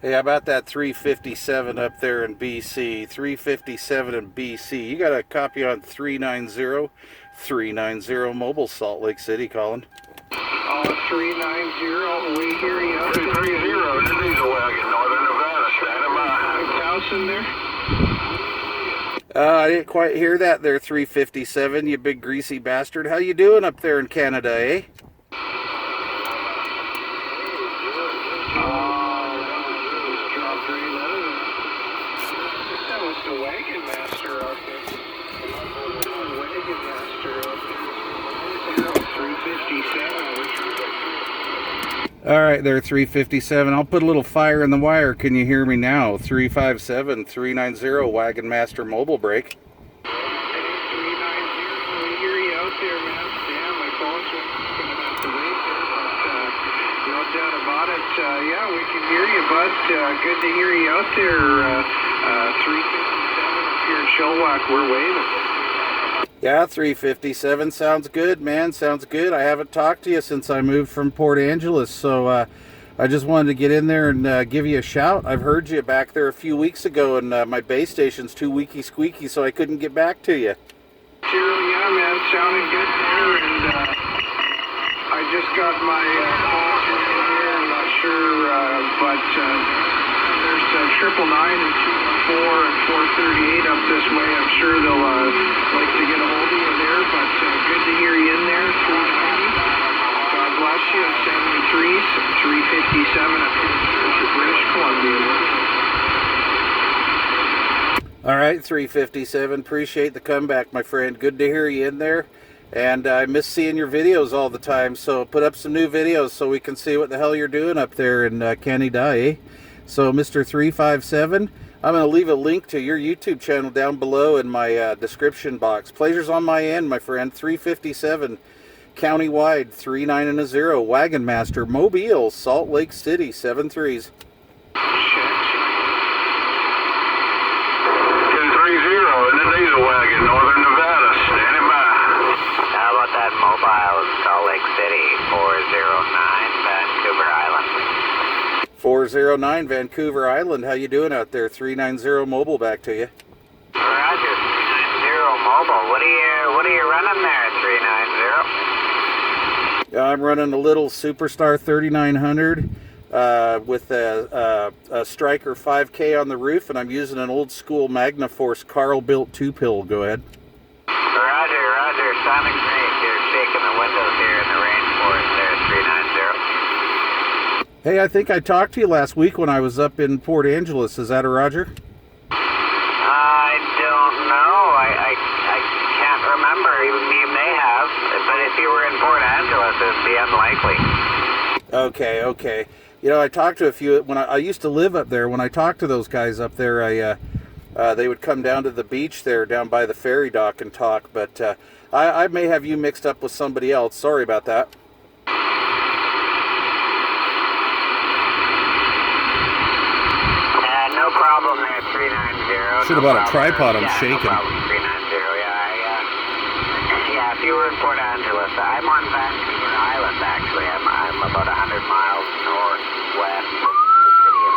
Hey, how about that 357 up there in BC? 357 in BC. You got a copy on 390 mobile, Salt Lake City, Colin. 390, we hear you. 230, this is a Wagon, Northern Nevada, standing by. House in there? I didn't quite hear that there, 357, you big greasy bastard. How you doing up there in Canada, eh? That was the Wagon Master out there. Wagon Master out there. 357. All right there, 357. I'll put a little fire in the wire. Can you hear me now? 357 390 Wagon Master mobile break. 390, we hear you out there, man. Damn, my phone's gonna have to wait there, but no doubt about it. Yeah, we can hear you, bud. Good to hear you out there. 357 up here in Chilliwack, we're waving. Yeah, 357 sounds good, man. Sounds good. I haven't talked to you since I moved from Port Angeles, so I just wanted to get in there and give you a shout. I've heard you back there a few weeks ago, and my base station's too weaky squeaky, so I couldn't get back to you. Sure, yeah, man, sounding good there, and I just got my calls in here. I'm not sure, but there's 999 and 214 and 438 up this way. I'm sure they'll like to get a hold of you there, but good to hear you in there. 390. God bless you. 73s, 357 up here in British Columbia. All right, 357. Appreciate the comeback, my friend. Good to hear you in there. And I miss seeing your videos all the time, so put up some new videos so we can see what the hell you're doing up there in Canada, eh? So, Mr. 357, I'm going to leave a link to your YouTube channel down below in my description box. Pleasure's on my end, my friend. 357, countywide, 390, Wagon Master, Mobile, Salt Lake City, 73s. 230, this is a Wagon, Northern Nevada, standing by. How about that mobile in Salt Lake City, 409 Vancouver Island? 409 Vancouver Island. How you doing out there? 390 mobile, back to you. Roger, 390 mobile. What are you running there, 390? I'm running a little Superstar 3900 with a Striker 5K on the roof, and I'm using an old school MagnaForce Carl built 2-pill. Go ahead. Roger, sounding great. You're shaking the windows here in the rainforest there, 390. Hey, I think I talked to you last week when I was up in Port Angeles. Is that a Roger? I don't know. I can't remember. You may have, but if you were in Port Angeles, it'd be unlikely. Okay. You know, I talked to a few when I used to live up there. When I talked to those guys up there, they would come down to the beach there, down by the ferry dock, and talk. But I may have you mixed up with somebody else. Sorry about that. No problem there, 390. Should have bought a tripod. I'm shaking. No problem, 390. Yeah, if you were in Port Angeles, I'm on Vancouver Island, actually. I'm about 100 miles northwest of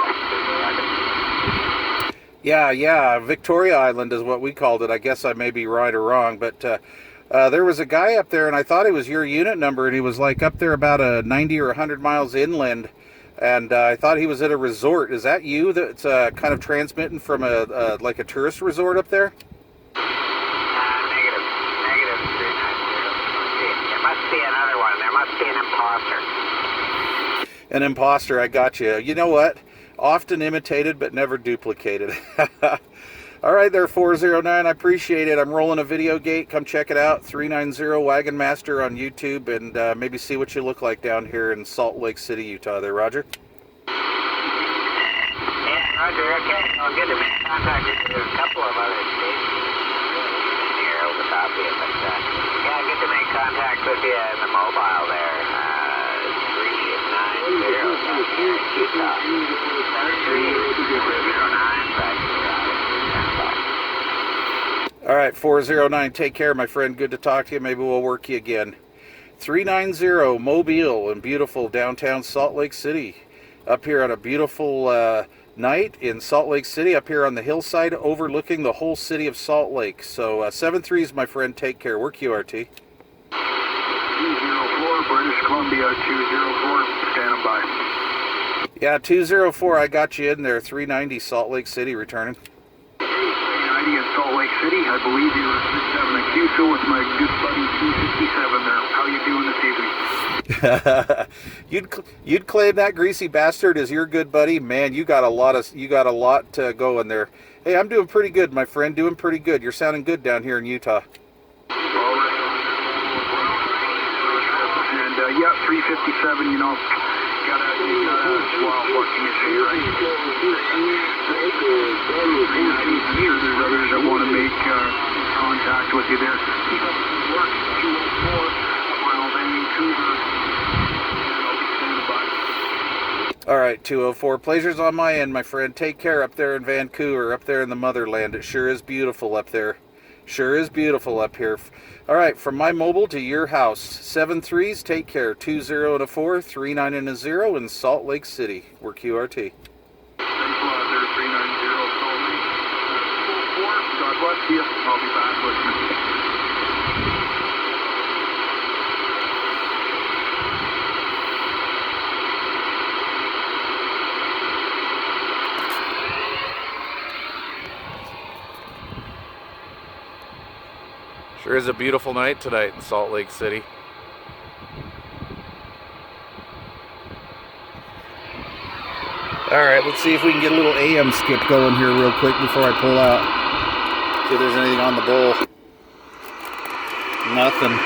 the city of Vancouver. Yeah, Victoria Island is what we called it. I guess I may be right or wrong, but there was a guy up there, and I thought it was your unit number, and he was like up there about 90 or 100 miles inland, and I thought he was at a resort. Is that you that's kind of transmitting from like a tourist resort up there? Negative, 390. There must be another one. There must be an imposter. An imposter, I got you. You know what? Often imitated, but never duplicated. All right there, 409. I appreciate it. I'm rolling a video gate. Come check it out. 390 Wagon Master on YouTube, and maybe see what you look like down here in Salt Lake City, Utah. There, Roger. Yeah, Roger. Okay. Well, good to make contact with you. There's a couple of other stations here over the top of you, but yeah, good to make contact with you in the mobile there. 390 Utah. 309 Vancouver. All right, 409. Take care, my friend. Good to talk to you. Maybe we'll work you again. 390 Mobile in beautiful downtown Salt Lake City. up here on a beautiful night in Salt Lake City, up here on the hillside overlooking the whole city of Salt Lake. So 7-3s, my friend, take care. We're QRT. 204, British Columbia, 204, standing by. Yeah, 204, I got you in there. 390 Salt Lake City returning. 390 in Salt Lake City. I believe you were just having a QSO with my good buddy 257 there. How you doing this evening? You'd claim that greasy bastard as your good buddy, man. You got a lot going there. Hey, I'm doing pretty good, my friend. Doing pretty good. You're sounding good down here in Utah. And yeah, 357. You know, gotta well, what can you say, right? 390. I'm sure there's others that want to make contact with you there. Keep up the work. 204. Well, Vancouver. I'll be standing by. All right, 204. Pleasure's on my end, my friend. Take care up there in Vancouver, up there in the motherland. It sure is beautiful up there. Sure is beautiful up here. All right, from my mobile to your house. 7-3s, take care. 20 and a 4, 39 and a 0 in Salt Lake City. We're QRT. Thanks a lot there, 390 Salt Lake. 4, God bless you. I'll be back with you. Sure is a beautiful night tonight in Salt Lake City. All right, let's see if we can get a little AM skip going here real quick before I pull out. See if there's anything on the bull. Nothing.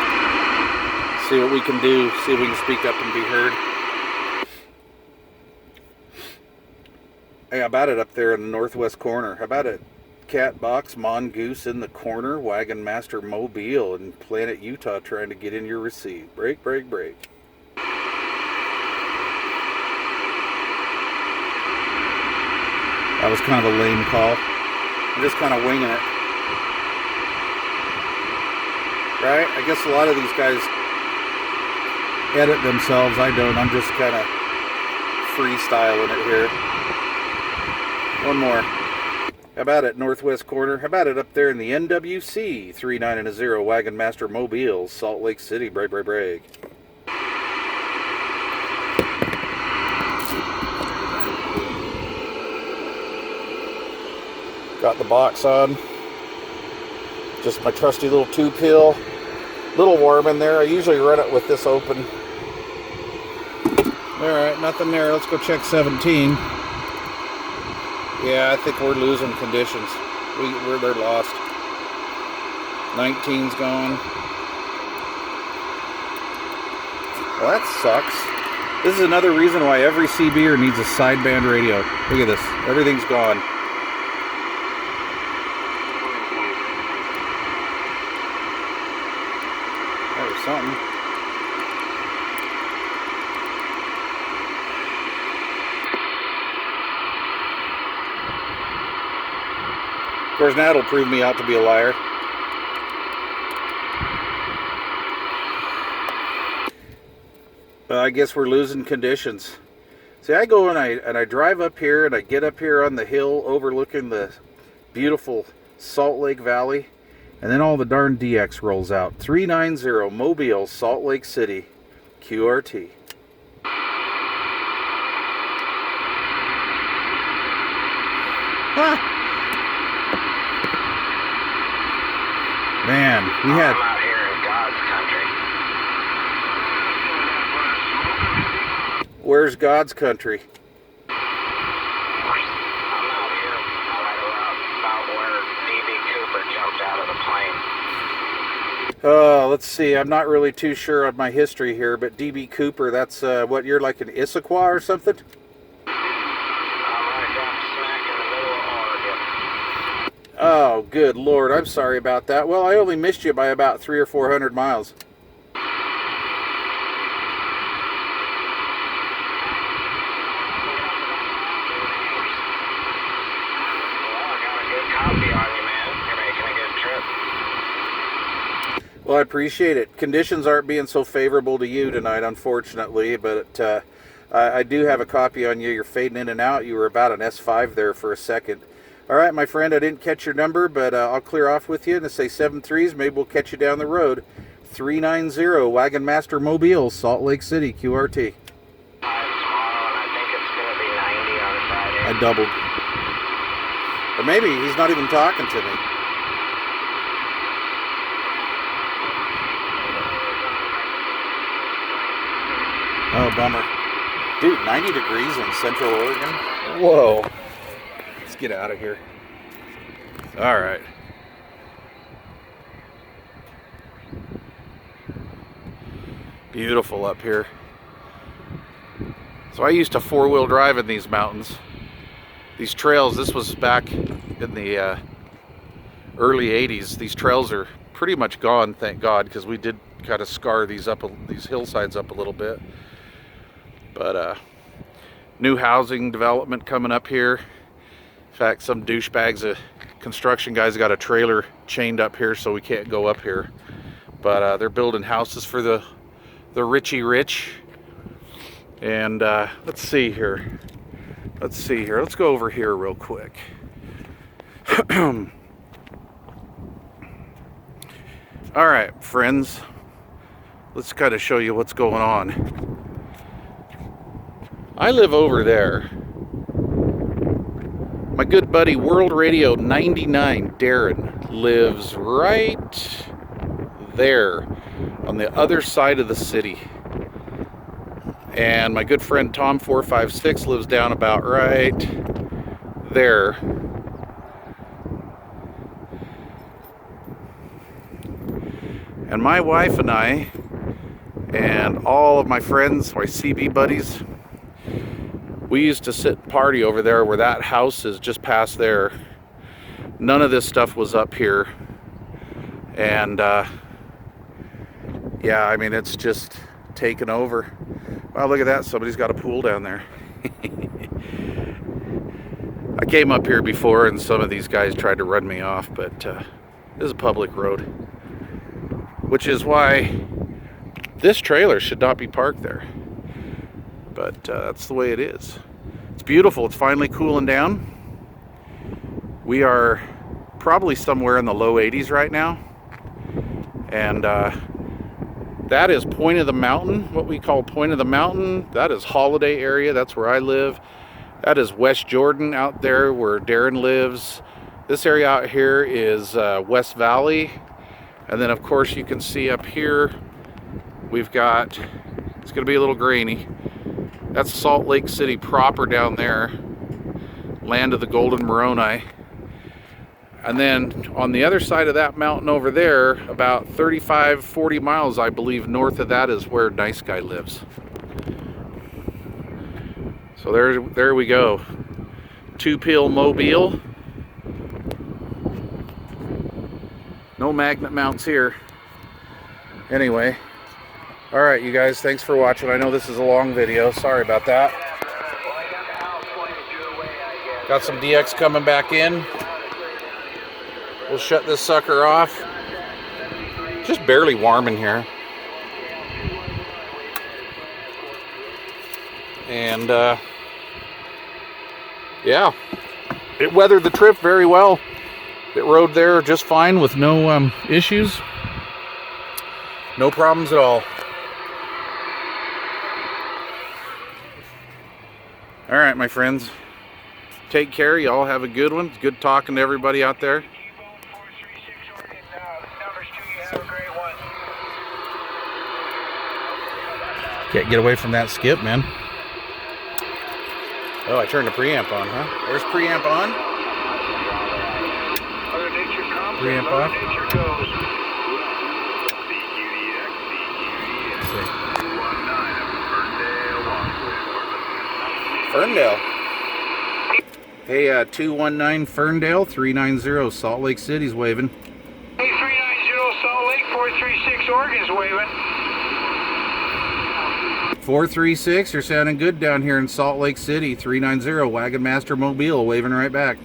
See what we can do. See if we can speak up and be heard. Hey, how about it up there in the northwest corner? How about it? Cat Box, Mongoose in the corner, Wagon Master Mobile in Planet Utah trying to get in your receipt. Break, break, break. That was kind of a lame call. I'm just kind of winging it. Right? I guess a lot of these guys edit themselves. I don't. I'm just kind of freestyling it here. One more. How about it, northwest corner? How about it up there in the NWC? 39 and a 0, Wagon Master Mobile, Salt Lake City, break, break, break. Got the box on. Just my trusty little 2-pill. Little warm in there. I usually run it with this open. Alright, nothing there. Let's go check 17. Yeah, I think we're losing conditions. They're lost. 19's gone. Well, that sucks. This is another reason why every CBer needs a sideband radio. Look at this. Everything's gone. That was something. Of course, now it'll prove me out to be a liar. I guess we're losing conditions. See, I go and I drive up here and I get up here on the hill overlooking the beautiful Salt Lake Valley, and then all the darn DX rolls out. 390 Mobile, Salt Lake City, QRT. Ah. Man, we had... I'm out here in God's country. Where's God's country? I'm out here right about where D.B. Cooper jumped out of the plane. Let's see. I'm not really too sure on my history here, but D.B. Cooper, that's what, you're like an Issaquah or something? Oh, good Lord. I'm sorry about that. Well, I only missed you by about 300 or 400 miles. Well, I appreciate it. Conditions aren't being so favorable to you tonight, unfortunately, but I do have a copy on you. You're fading in and out. You were about an S5 there for a second. All right, my friend, I didn't catch your number, but I'll clear off with you and say 7-3s. Maybe we'll catch you down the road. 390 Wagon Master Mobile, Salt Lake City, QRT. I doubled. Or maybe he's not even talking to me. Oh, bummer. Dude, 90 degrees in Central Oregon. Whoa. Let's get out of here. All right. Beautiful up here. So I used to four-wheel drive in these mountains. These trails, this was back in the early 80s. These trails are pretty much gone, thank God, because we did kind of scar these hillsides up a little bit. But new housing development coming up here. In fact, some douchebags, construction guys got a trailer chained up here, so we can't go up here. But they're building houses for the richy rich. And let's see here. Let's go over here real quick. All right, friends. Let's kind of show you what's going on. I live over there. My good buddy World Radio 99, Darren, lives right there on the other side of the city. And my good friend Tom 456 lives down about right there. And my wife and I and all of my friends, my CB buddies, we used to sit and party over there where that house is just past there. None of this stuff was up here. And yeah, I mean, it's just taken over. Wow, look at that. Somebody's got a pool down there. I came up here before and some of these guys tried to run me off, but this is a public road. Which is why this trailer should not be parked there. But that's the way it is. It's beautiful. It's finally cooling down. We are probably somewhere in the low 80s right now. And that is Point of the Mountain, what we call Point of the Mountain. That is Holiday area. That's where I live. That is West Jordan out there where Darren lives. This area out here is West Valley. And then, of course, you can see up here, we've got, it's going to be a little grainy. That's Salt Lake City proper down there, land of the Golden Moroni. And then on the other side of that mountain over there, about 35, 40 miles, I believe, north of that is where Nice Guy lives. So there we go. Two-pill Mobile. No magnet mounts here. Anyway. Alright, you guys, thanks for watching. I know this is a long video. Sorry about that. Got some DX coming back in. We'll shut this sucker off. Just barely warm in here. And yeah, it weathered the trip very well. It rode there just fine with no issues. No problems at all. All right, my friends. Take care. Y'all have a good one. It's good talking to everybody out there. Can't get away from that skip, man. Oh, I turned the preamp on, huh? Where's preamp on? Preamp off. Ferndale. Hey, 219 Ferndale, 390 Salt Lake City's waving. Hey, 390 Salt Lake, 436 Oregon's waving. 436, you're sounding good down here in Salt Lake City. 390 Wagon Master Mobile, waving right back.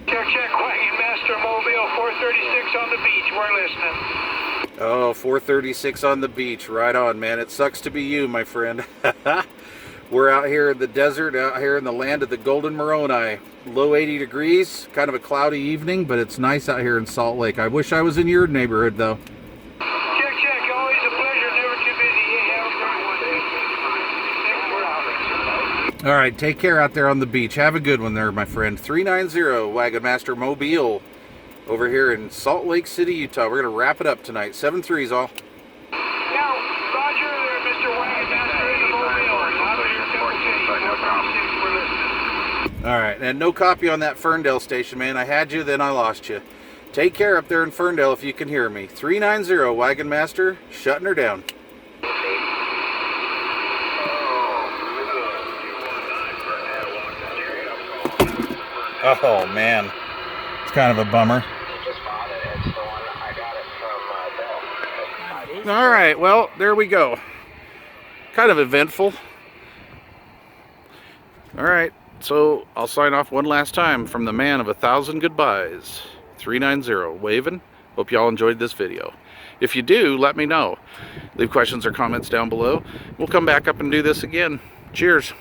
Check, Wagon Master Mobile, 436 on the beach. We're listening. Oh, 436 on the beach. Right on, man. It sucks to be you, my friend. We're out here in the desert, out here in the land of the Golden Moroni. Low 80 degrees, kind of a cloudy evening, but it's nice out here in Salt Lake. I wish I was in your neighborhood, though. Check. Always a pleasure. Never too busy. Hey, have a great one. All right, take care out there on the beach. Have a good one there, my friend. 390 Wagon Master Mobile over here in Salt Lake City, Utah. We're going to wrap it up tonight. 7-3's all. Now, Roger there, Mr. Wagon Master in the Mobile. All right, and no copy on that Ferndale station, man. I had you, then I lost you. Take care up there in Ferndale if you can hear me. 390 Wagon Master, shutting her down. Oh, man. It's kind of a bummer. All right, well, there we go. Kind of eventful. All right, so I'll sign off one last time from the man of 1,000 goodbyes. 390, waving. Hope y'all enjoyed this video. If you do, let me know. Leave questions or comments down below. We'll come back up and do this again. Cheers.